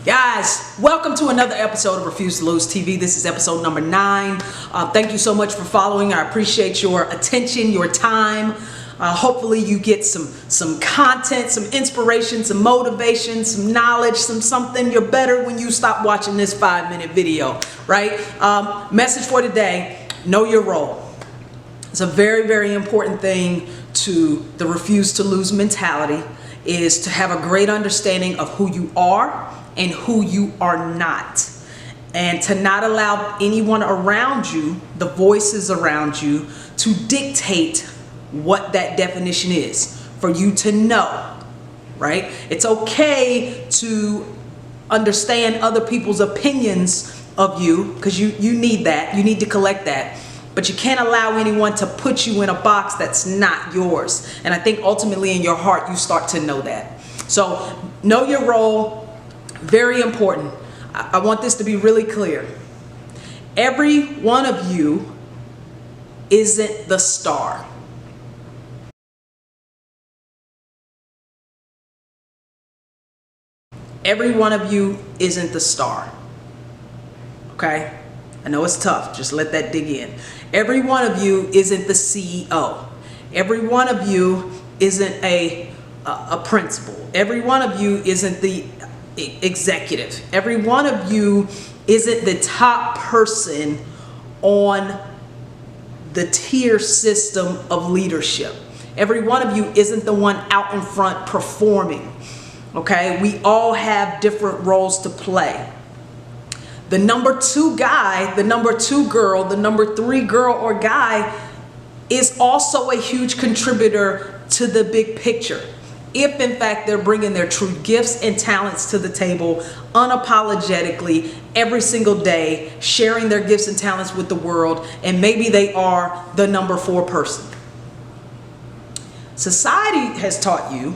Guys, welcome to another episode of Refuse to Lose TV. This is episode number 9. Thank you so much for following. I appreciate your attention, your time. Hopefully you get some content, some inspiration, some motivation, some knowledge, something. You're better when you stop watching this 5-minute video, right? Message for today, know your role. It's a very, very important thing to the refuse to lose mentality, is to have a great understanding of who you are and who you are not, and to not allow anyone around you, the voices around you, to dictate what that definition is for you to know, right? It's okay to understand other people's opinions of you, because you need that, you need to collect that, but you can't allow anyone to put you in a box that's not yours. And I think ultimately in your heart you start to know that. So know your role. Very important. I want this to be really clear. Every one of you isn't the star. Every one of you isn't the star. Okay? I know it's tough. Just let that dig in. Every one of you isn't the CEO. Every one of you isn't a principal. Every one of you isn't the executive. Every one of you isn't the top person on the tier system of leadership. Every one of you isn't the one out in front performing. Okay? We all have different roles to play. The number 2 guy, the number 2 girl, the number 3 girl or guy is also a huge contributor to the big picture, if in fact they're bringing their true gifts and talents to the table unapologetically every single day, sharing their gifts and talents with the world, and maybe they are the number 4 person. Society has taught you,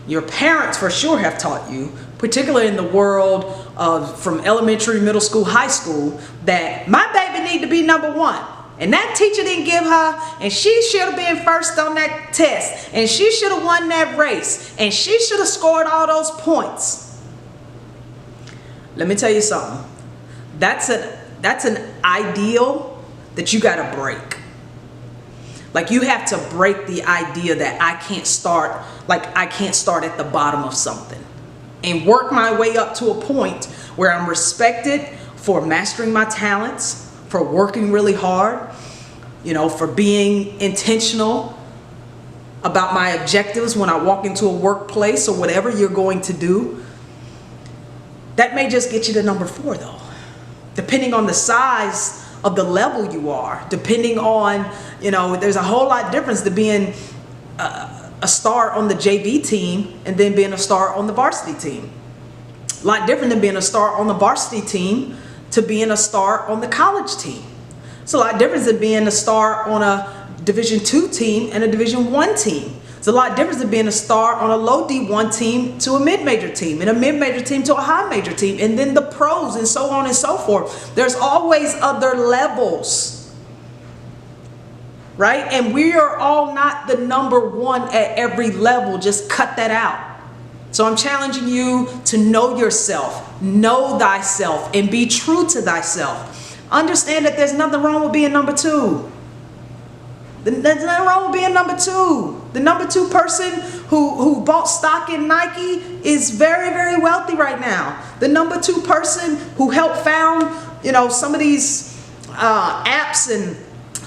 your parents for sure have taught you, particularly in the world of from elementary, middle school, high school, that my baby need to be number 1. And that teacher didn't give her, and she should have been first on that test, and she should have won that race, and she should have scored all those points. Let me tell you something. That's an ideal that you got to break. Like, you have to break the idea that I can't start at the bottom of something, and work my way up to a point where I'm respected for mastering my talents, for working really hard, for being intentional about my objectives when I walk into a workplace or whatever you're going to do. That may just get you to number 4 though, depending on the size of the level you are, depending on, there's a whole lot difference to being a star on the JV team and then being a star on the varsity team. A lot different than being a star on the varsity team to being a star on the college team. It's a lot different than being a star on a Division II team and a Division I team. It's a lot different than being a star on a low D1 team to a mid-major team, and a mid-major team to a high-major team, and then the pros, and so on and so forth. There's always other levels, right? And we are all not the number 1 at every level. Just cut that out. So I'm challenging you to know yourself, know thyself, and be true to thyself. Understand that there's nothing wrong with being number 2. There's nothing wrong with being number 2. The number 2 person who bought stock in Nike is very, very wealthy right now. The number 2 person who helped found, some of these apps and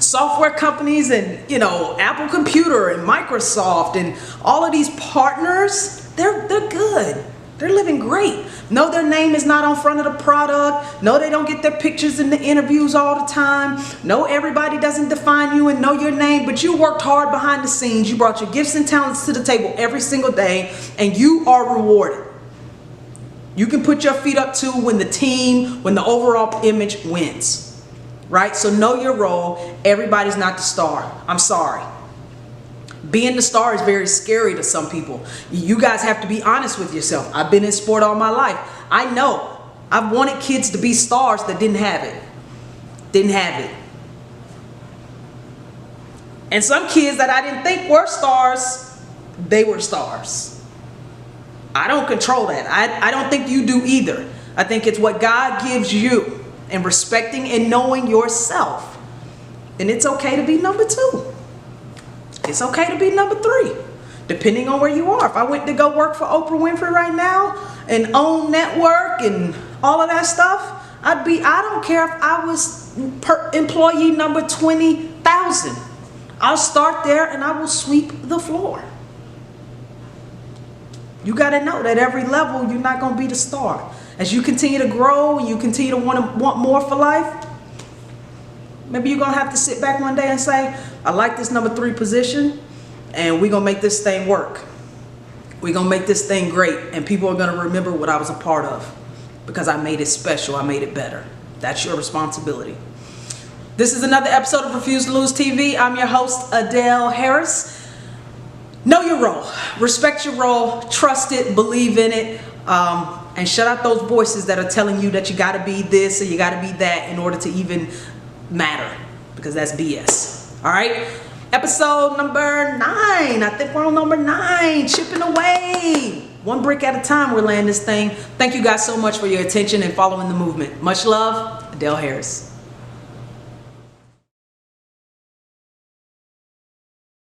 software companies and, Apple Computer and Microsoft and all of these partners, they're good. They're living great. No, their name is not on front of the product. No, they don't get their pictures in the interviews all the time. No, everybody doesn't define you and know your name, but you worked hard behind the scenes. You brought your gifts and talents to the table every single day, and you are rewarded. You can put your feet up too when the overall image wins, right? So know your role. Everybody's not the star. I'm sorry. Being the star is very scary to some people. You guys have to be honest with yourself. I've been in sport all my life. I know. I've wanted kids to be stars that didn't have it. Didn't have it. And some kids that I didn't think were stars, they were stars. I don't control that. I don't think you do either. I think it's what God gives you, and respecting and knowing yourself. And it's okay to be number 2. It's okay to be number 3, depending on where you are. If I went to go work for Oprah Winfrey right now and own network and all of that stuff, I don't care if I was employee number 20,000. I'll start there and I will sweep the floor. You got to know that every level you're not going to be the star. As you continue to grow and you continue to want more for life, maybe you're going to have to sit back one day and say, I like this number 3 position and we're going to make this thing work. We're going to make this thing great, and people are going to remember what I was a part of because I made it special. I made it better. That's your responsibility. This is another episode of Refuse to Lose TV. I'm your host, Adele Harris. Know your role. Respect your role. Trust it. Believe in it. And shut out those voices that are telling you that you got to be this or you got to be that in order to even matter, because that's BS. All right. Episode number 9. I think we're on number 9. Chipping away. One brick at a time, we're laying this thing. Thank you guys so much for your attention and following the movement. Much love, Adele Harris.